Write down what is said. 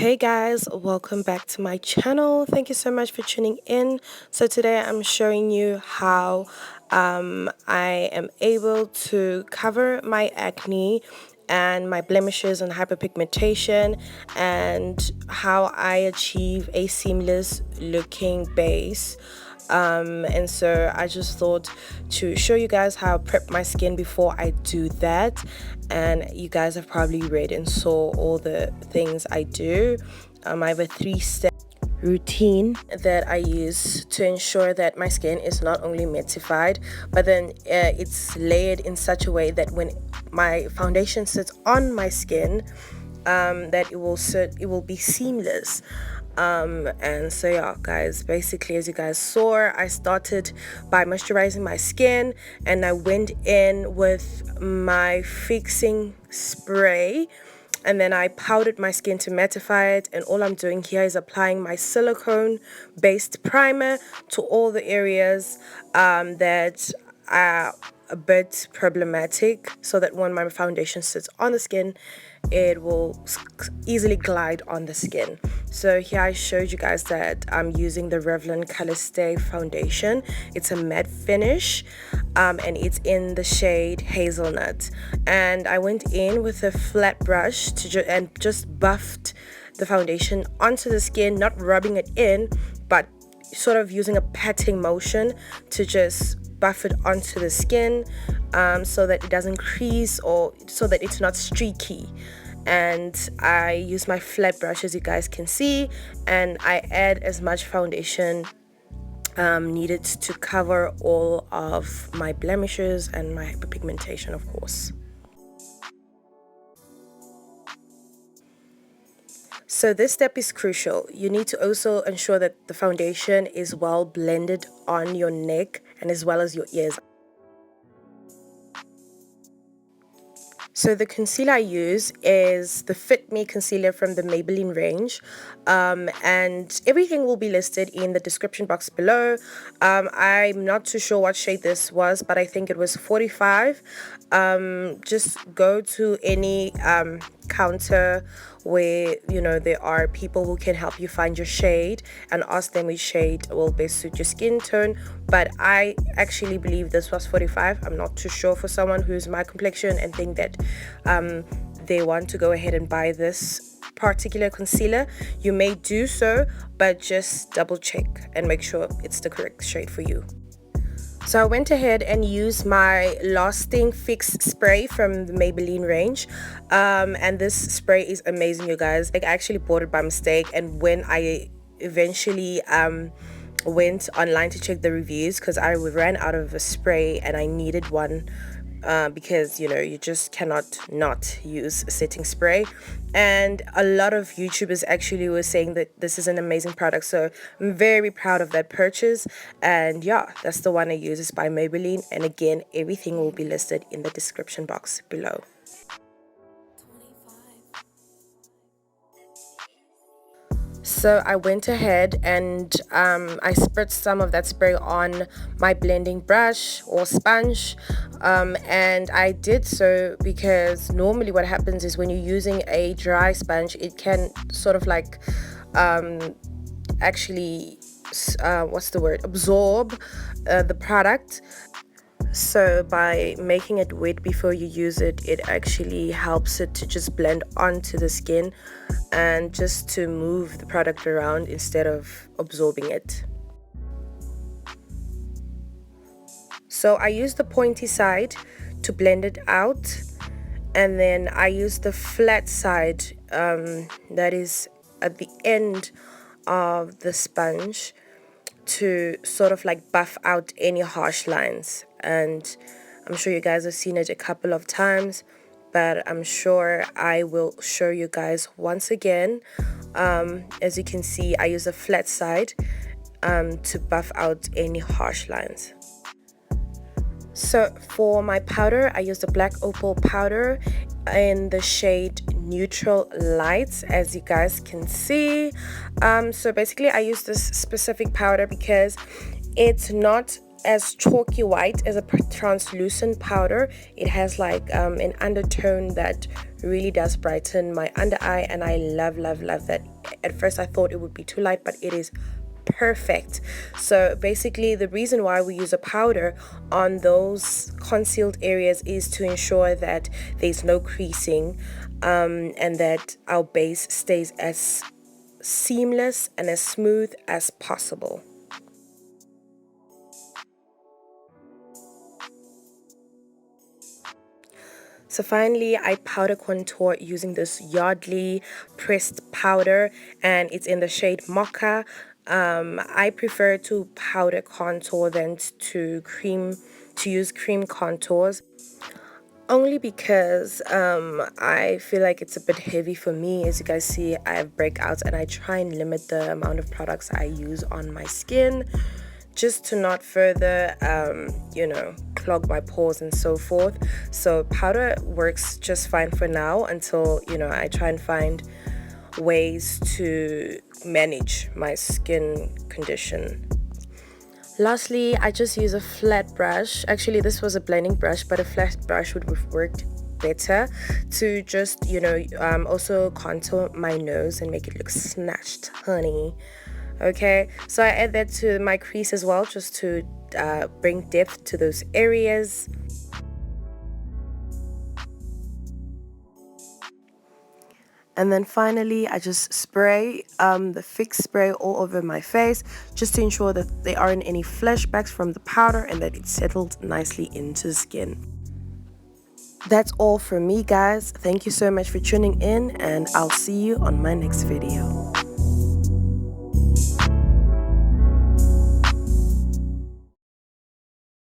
Hey guys, welcome back to my channel. Thank you so much for tuning in. So today I'm showing you how I am able to cover my acne and my blemishes and hyperpigmentation, and how I achieve a seamless looking base. And so I just thought to show you guys how I prep my skin before I do that. And you guys have probably read and saw all the things I do. I have a 3-step routine that I use to ensure that my skin is not only mattified, but then it's layered in such a way that when my foundation sits on my skin, that it will be seamless. And so yeah guys, basically, as you guys saw, I started by moisturizing my skin, and I went in with my fixing spray, and then I powdered my skin to mattify it. And all I'm doing here is applying my silicone based primer to all the areas that are a bit problematic, so that when my foundation sits on the skin, it will easily glide on the skin. So here I showed you guys that I'm using the Revlon Colorstay foundation. It's a matte finish, and it's in the shade Hazelnut. And I went in with a flat brush and just buffed the foundation onto the skin, not rubbing it in, but sort of using a patting motion to just buff it onto the skin, so that it doesn't crease, or so that it's not streaky. And I use my flat brush, as you guys can see, and I add as much foundation needed to cover all of my blemishes and my hyperpigmentation, of course. So this step is crucial. You need to also ensure that the foundation is well blended on your neck and as well as your ears. So the concealer I use is the Fit Me concealer from the Maybelline range, and everything will be listed in the description box below. I'm not too sure what shade this was, but I think it was 45. Just go to any counter where there are people who can help you find your shade, and ask them which shade will best suit your skin tone. But I actually believe this was 45. I'm not too sure for someone who's my complexion and think that they want to go ahead and buy this particular concealer. You may do so, but just double check and make sure it's the correct shade for you. So I went ahead and used my Lasting Fix spray from the Maybelline range, and this spray is amazing, you guys. Like, I actually bought it by mistake, and when I eventually went online to check the reviews, because I ran out of a spray and I needed one, because you just cannot not use a setting spray. And a lot of YouTubers actually were saying that this is an amazing product, so I'm very proud of that purchase. And yeah, that's the one I use. It's by Maybelline, and again, everything will be listed in the description box below. So I went ahead and I spritzed some of that spray on my blending brush or sponge, and I did so because normally what happens is when you're using a dry sponge, it can sort of like actually absorb the product. So by making it wet before you use it, it actually helps it to just blend onto the skin and just to move the product around instead of absorbing it. So I use the pointy side to blend it out, and then I use the flat side that is at the end of the sponge to sort of like buff out any harsh lines. And I'm sure you guys have seen it a couple of times, but I'm sure I will show you guys once again. As you can see, I use a flat side to buff out any harsh lines. So for my powder, I use the black opal powder in the shade Neutral Lights, as you guys can see. So basically I use this specific powder because it's not as chalky white as a translucent powder. It has like an undertone that really does brighten my under eye, and I love that. At first I thought it would be too light, but it is perfect. So basically the reason why we use a powder on those concealed areas is to ensure that there's no creasing, and that our base stays as seamless and as smooth as possible. So finally, I powder contour using this Yardley pressed powder, and it's in the shade Mocha. I prefer to powder contour than to use cream contours, only because I feel like it's a bit heavy for me. As you guys see, I have breakouts, and I try and limit the amount of products I use on my skin, just to not further, clog my pores and so forth. So powder works just fine for now until, I try and find ways to manage my skin condition. Lastly, I just use a flat brush. Actually, this was a blending brush, but a flat brush would have worked better to just, also contour my nose and make it look snatched, honey. Okay, so I add that to my crease as well, just to bring depth to those areas. And then finally, I just spray the fix spray all over my face, just to ensure that there aren't any flashbacks from the powder and that it's settled nicely into the skin. That's all from me, guys. Thank you so much for tuning in, and I'll see you on my next video.